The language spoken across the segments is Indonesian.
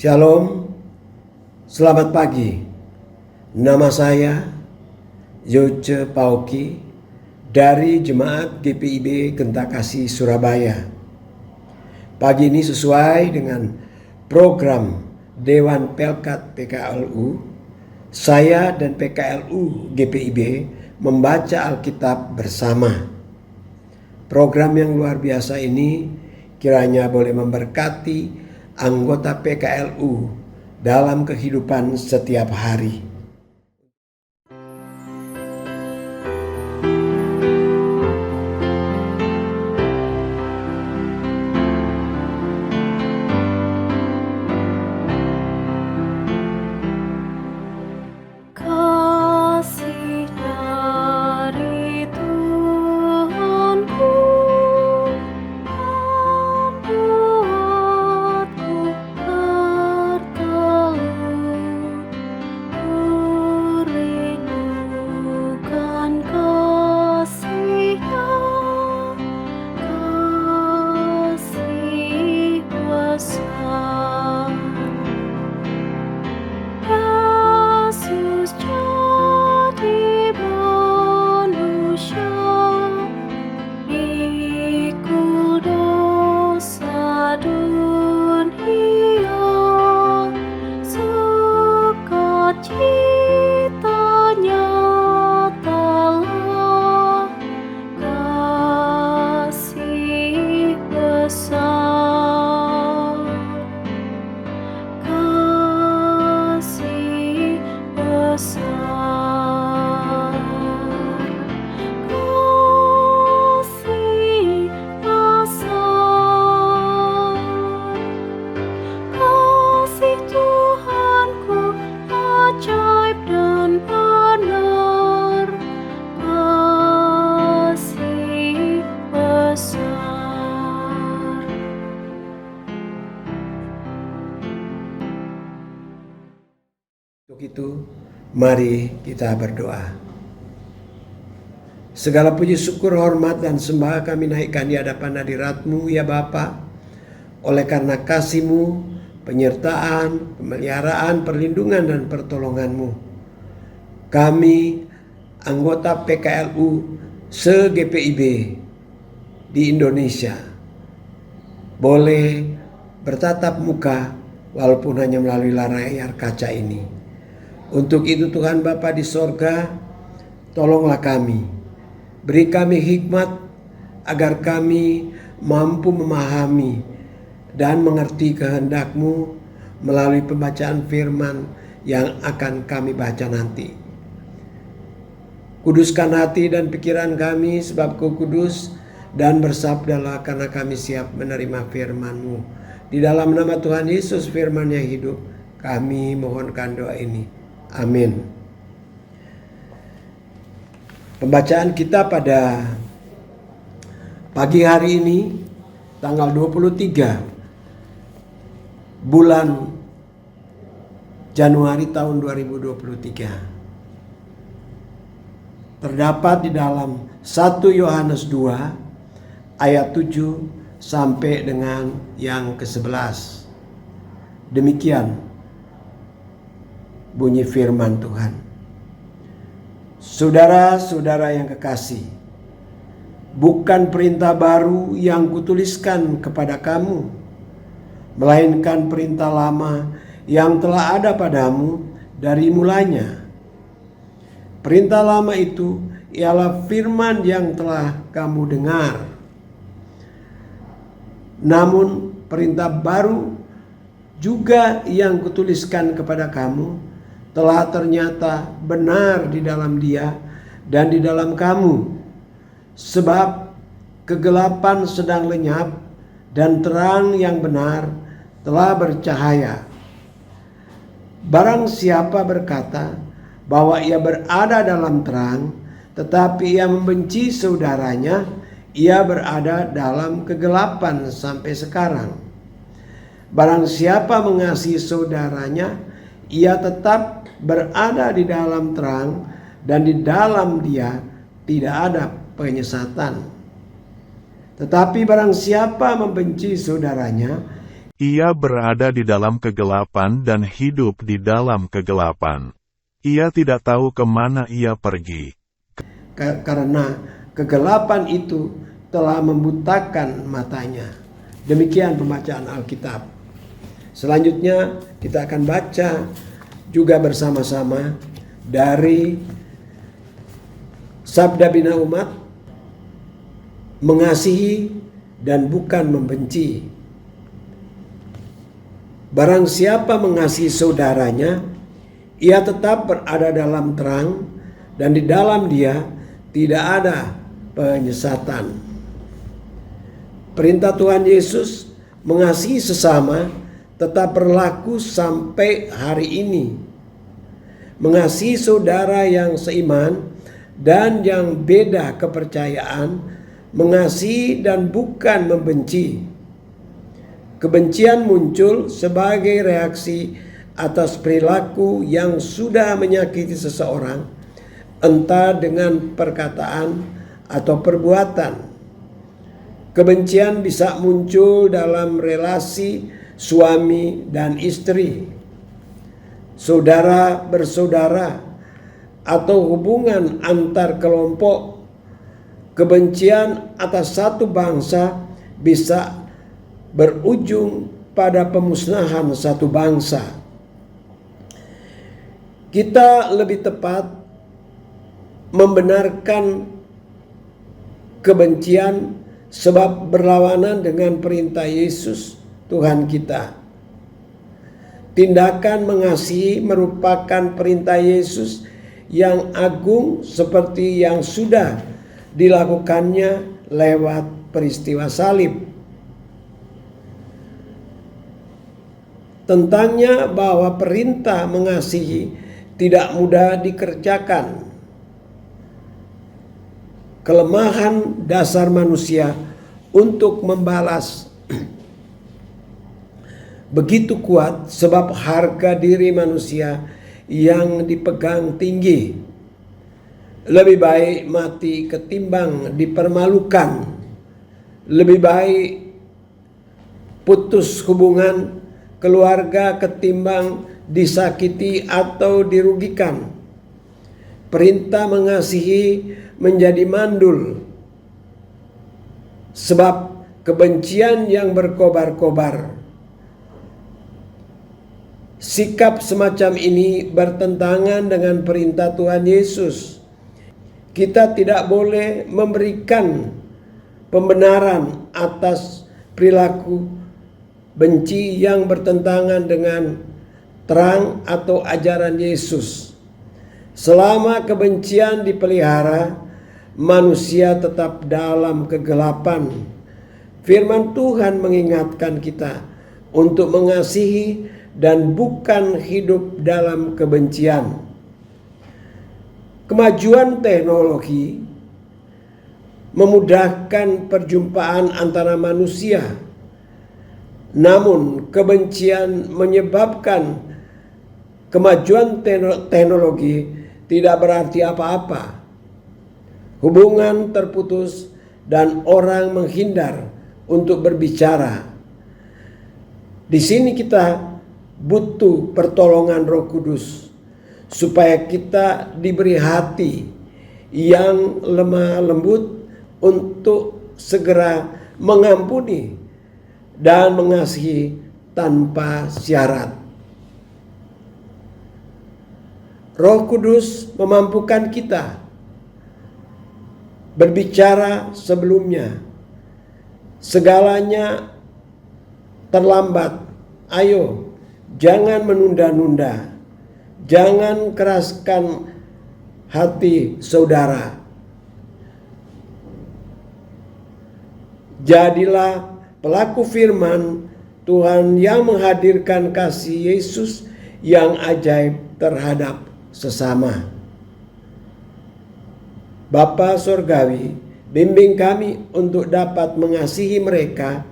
Shalom, selamat pagi. Nama saya Yoce Pauki dari Jemaat GPIB Genta Kasih Surabaya. Pagi ini sesuai dengan program Dewan Pelkat PKLU, saya dan PKLU GPIB membaca Alkitab bersama. Program yang luar biasa ini kiranya boleh memberkati anggota PKLU dalam kehidupan setiap hari. Untuk itu, mari kita berdoa. Segala puji syukur, hormat, dan sembah kami naikkan di hadapan hadirat-Mu ya Bapa. Oleh karena kasih-Mu, penyertaan, pemeliharaan, perlindungan, dan pertolongan-Mu, kami anggota PKLU se-GPIB di Indonesia boleh bertatap muka walaupun hanya melalui layar kaca ini. Untuk itu Tuhan Bapa di sorga, tolonglah kami. Beri kami hikmat agar kami mampu memahami dan mengerti kehendak-Mu melalui pembacaan firman yang akan kami baca nanti. Kuduskan hati dan pikiran kami sebab Kau kudus, dan bersabdalah karena kami siap menerima firman-Mu. Di dalam nama Tuhan Yesus firman yang hidup, kami mohonkan doa ini. Amin. Pembacaan kita pada pagi hari ini, tanggal 23 bulan Januari tahun 2023. Terdapat di dalam 1 Yohanes 2 ayat 7 sampai dengan yang ke-11. Demikian bunyi firman Tuhan. Saudara-saudara yang kekasih, bukan perintah baru yang kutuliskan kepada kamu, melainkan perintah lama yang telah ada padamu dari mulanya. Perintah lama itu ialah firman yang telah kamu dengar. Namun perintah baru juga yang kutuliskan kepada kamu telah ternyata benar di dalam Dia dan di dalam kamu. Sebab kegelapan sedang lenyap dan terang yang benar telah bercahaya. Barang siapa berkata bahwa ia berada dalam terang, tetapi ia membenci saudaranya, ia berada dalam kegelapan sampai sekarang. Barang siapa mengasihi saudaranya, ia tetap berada di dalam terang, dan di dalam Dia tidak ada penyesatan. Tetapi barang siapa membenci saudaranya, Ia berada di dalam kegelapan dan hidup di dalam kegelapan. Ia tidak tahu kemana ia pergi. Karena kegelapan itu telah membutakan matanya. Demikian pembacaan Alkitab. Selanjutnya kita akan baca juga bersama-sama dari Sabda Bina Umat, mengasihi dan bukan membenci. Barang siapa mengasihi saudaranya, ia tetap berada dalam terang, dan di dalam dia tidak ada penyesatan. Perintah Tuhan Yesus mengasihi sesama tetap berlaku sampai hari ini. Mengasihi saudara yang seiman dan yang beda kepercayaan, mengasihi dan bukan membenci. Kebencian muncul sebagai reaksi atas perilaku yang sudah menyakiti seseorang, entah dengan perkataan atau perbuatan. Kebencian bisa muncul dalam relasi suami dan istri, saudara bersaudara, atau hubungan antar kelompok. Kebencian atas satu bangsa bisa berujung pada pemusnahan satu bangsa. Kita lebih tepat membenarkan kebencian sebab berlawanan dengan perintah Yesus Tuhan kita. Tindakan mengasihi merupakan perintah Yesus yang agung seperti yang sudah dilakukannya lewat peristiwa salib. Tentangnya bahwa perintah mengasihi tidak mudah dikerjakan. Kelemahan dasar manusia untuk membalas begitu kuat sebab harga diri manusia yang dipegang tinggi. Lebih baik mati ketimbang dipermalukan. Lebih baik putus hubungan keluarga ketimbang disakiti atau dirugikan. Perintah mengasihi menjadi mandul sebab kebencian yang berkobar-kobar. Sikap semacam ini bertentangan dengan perintah Tuhan Yesus. Kita tidak boleh memberikan pembenaran atas perilaku benci yang bertentangan dengan terang atau ajaran Yesus. Selama kebencian dipelihara, manusia tetap dalam kegelapan. Firman Tuhan mengingatkan kita untuk mengasihi dan bukan hidup dalam kebencian. Kemajuan teknologi memudahkan perjumpaan antara manusia. Namun kebencian menyebabkan kemajuan teknologi tidak berarti apa-apa. Hubungan terputus dan orang menghindar untuk berbicara. Di sini kita butuh pertolongan Roh Kudus supaya kita diberi hati yang lemah lembut untuk segera mengampuni dan mengasihi tanpa syarat. Roh Kudus memampukan kita berbicara sebelumnya. Segalanya terlambat. Ayo, jangan menunda-nunda. Jangan keraskan hati saudara. Jadilah pelaku firman Tuhan yang menghadirkan kasih Yesus yang ajaib terhadap sesama. Bapa Sorgawi, bimbing kami untuk dapat mengasihi mereka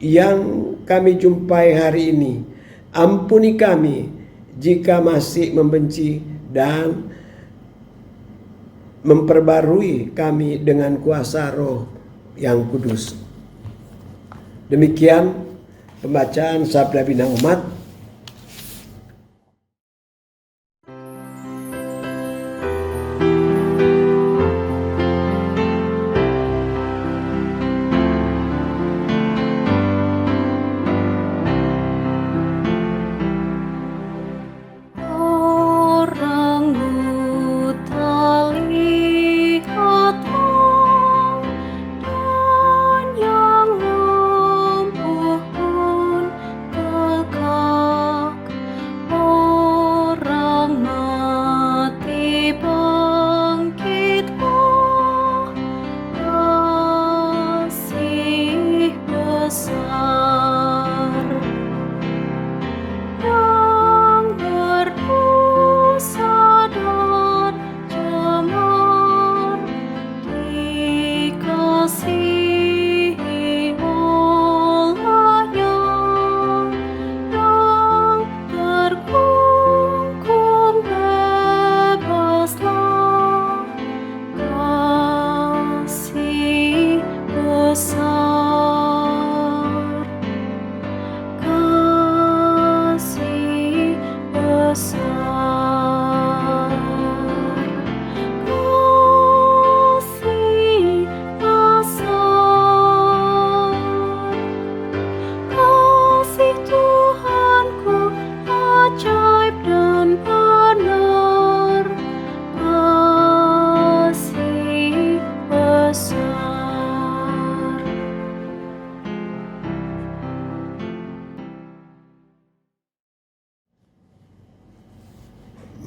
yang kami jumpai hari ini. Ampuni kami jika masih membenci dan memperbarui kami dengan kuasa Roh yang Kudus. Demikian pembacaan Sabda Bina Umat.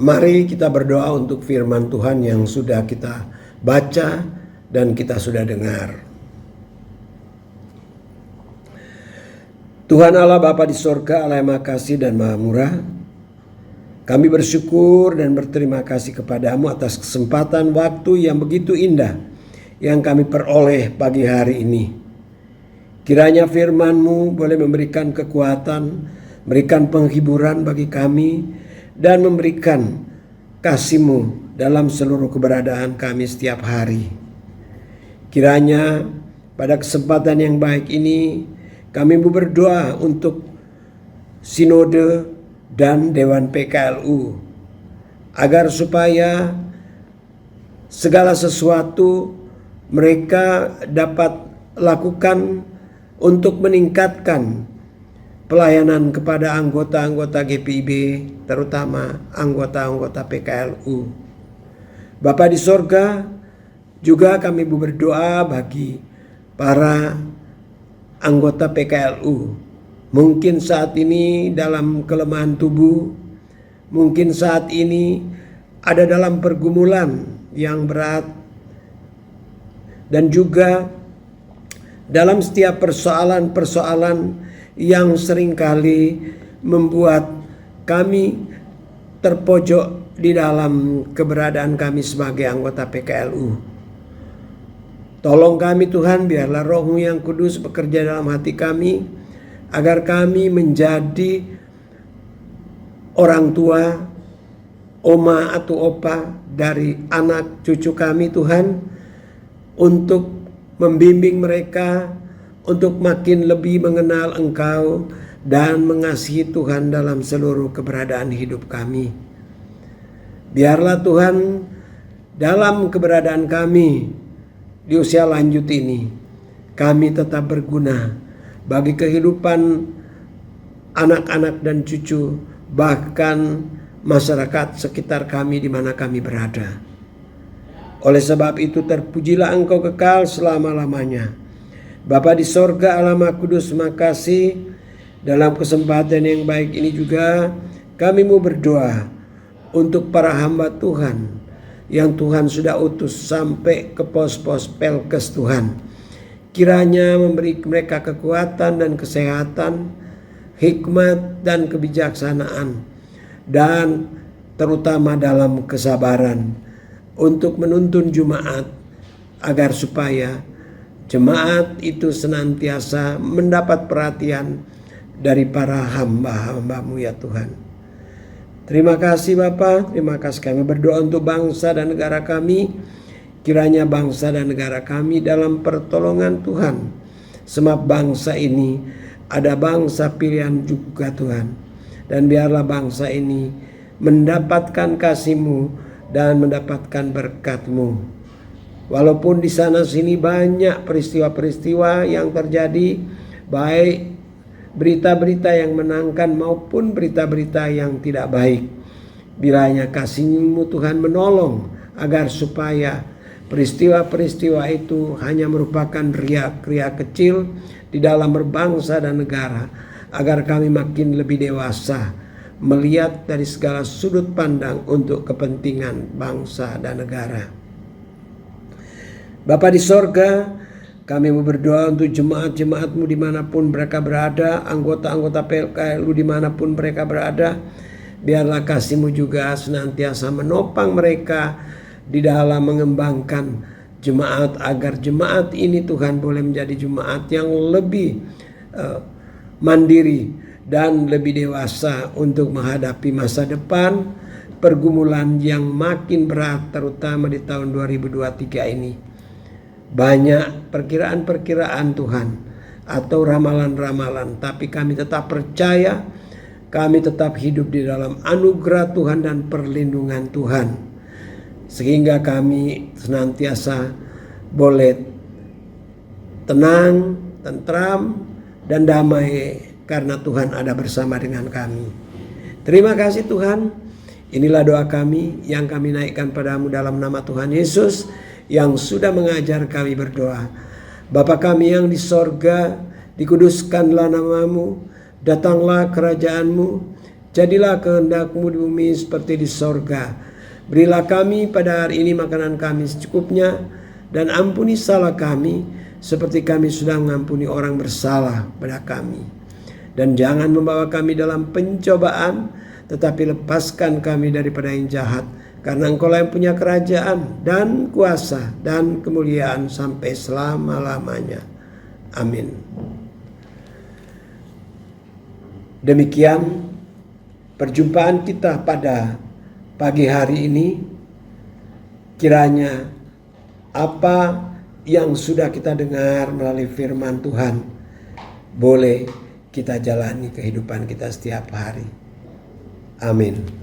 Mari kita berdoa untuk firman Tuhan yang sudah kita baca dan kita sudah dengar. Tuhan Allah Bapa di sorga, Allah yang Maha Kasih dan Maha Murah, kami bersyukur dan berterima kasih kepadamu atas kesempatan waktu yang begitu indah yang kami peroleh pagi hari ini. Kiranya firman-Mu boleh memberikan kekuatan, memberikan penghiburan bagi kami, dan memberikan kasih-Mu dalam seluruh keberadaan kami setiap hari. Kiranya pada kesempatan yang baik ini kami berdoa untuk Sinode dan Dewan PKLU, agar supaya segala sesuatu mereka dapat lakukan untuk meningkatkan pelayanan kepada anggota-anggota GPIB, terutama anggota-anggota PKLU. Bapa di sorga, juga kami berdoa bagi para anggota PKLU. Mungkin saat ini dalam kelemahan tubuh, mungkin saat ini ada dalam pergumulan yang berat, dan juga dalam setiap persoalan-persoalan yang seringkali membuat kami terpojok di dalam keberadaan kami sebagai anggota PKLU. Tolong kami Tuhan, biarlah Roh-Mu yang kudus bekerja dalam hati kami, agar kami menjadi orang tua, oma atau opa dari anak cucu kami Tuhan, untuk membimbing mereka untuk makin lebih mengenal Engkau dan mengasihi Tuhan dalam seluruh keberadaan hidup kami. Biarlah Tuhan, dalam keberadaan kami di usia lanjut ini, kami tetap berguna bagi kehidupan anak-anak dan cucu, bahkan masyarakat sekitar kami di mana kami berada. Oleh sebab itu terpujilah Engkau kekal selama-lamanya. Bapa di sorga, Allah Maha Kudus, makasih. Dalam kesempatan yang baik ini juga kami mau berdoa untuk para hamba Tuhan yang Tuhan sudah utus sampai ke pos-pos Pelkes Tuhan. Kiranya memberi mereka kekuatan dan kesehatan, hikmat dan kebijaksanaan, dan terutama dalam kesabaran untuk menuntun jemaat, agar supaya jemaat itu senantiasa mendapat perhatian dari para hamba-hamba-Mu ya Tuhan. Terima kasih Bapa, terima kasih. Kami berdoa untuk bangsa dan negara kami. Kiranya bangsa dan negara kami dalam pertolongan Tuhan, semua bangsa ini ada bangsa pilihan juga Tuhan. Dan biarlah bangsa ini mendapatkan kasih-Mu dan mendapatkan berkat-Mu. Walaupun di sana sini banyak peristiwa-peristiwa yang terjadi, baik berita-berita yang menangkan maupun berita-berita yang tidak baik. Biranya kasih-Mu Tuhan menolong agar supaya peristiwa-peristiwa itu hanya merupakan riak-riak kecil di dalam berbangsa dan negara, agar kami makin lebih dewasa melihat dari segala sudut pandang untuk kepentingan bangsa dan negara. Bapa di sorga, kami mau berdoa untuk jemaat-jemaat-Mu dimanapun mereka berada, anggota-anggota PLKLU dimanapun mereka berada. Biarlah kasih-Mu juga senantiasa menopang mereka di dalam mengembangkan jemaat, agar jemaat ini Tuhan boleh menjadi jemaat yang lebih mandiri dan lebih dewasa untuk menghadapi masa depan, pergumulan yang makin berat terutama di tahun 2023 ini. Banyak perkiraan-perkiraan Tuhan atau ramalan-ramalan, tapi kami tetap percaya, kami tetap hidup di dalam anugerah Tuhan dan perlindungan Tuhan, sehingga kami senantiasa boleh tenang, tentram, dan damai karena Tuhan ada bersama dengan kami. Terima kasih Tuhan. Inilah doa kami yang kami naikkan padamu dalam nama Tuhan Yesus yang sudah mengajar kami berdoa. Bapa kami yang di sorga, dikuduskanlah namamu, datanglah kerajaan-Mu, jadilah kehendak-Mu di bumi seperti di sorga. Berilah kami pada hari ini makanan kami secukupnya, dan ampuni salah kami seperti kami sudah mengampuni orang bersalah pada kami. Dan jangan membawa kami dalam pencobaan, tetapi lepaskan kami daripada yang jahat. Karena Engkau-lah yang punya kerajaan dan kuasa dan kemuliaan sampai selama-lamanya. Amin. Demikian perjumpaan kita pada pagi hari ini. Kiranya apa yang sudah kita dengar melalui firman Tuhan boleh kita jalani kehidupan kita setiap hari. Amin.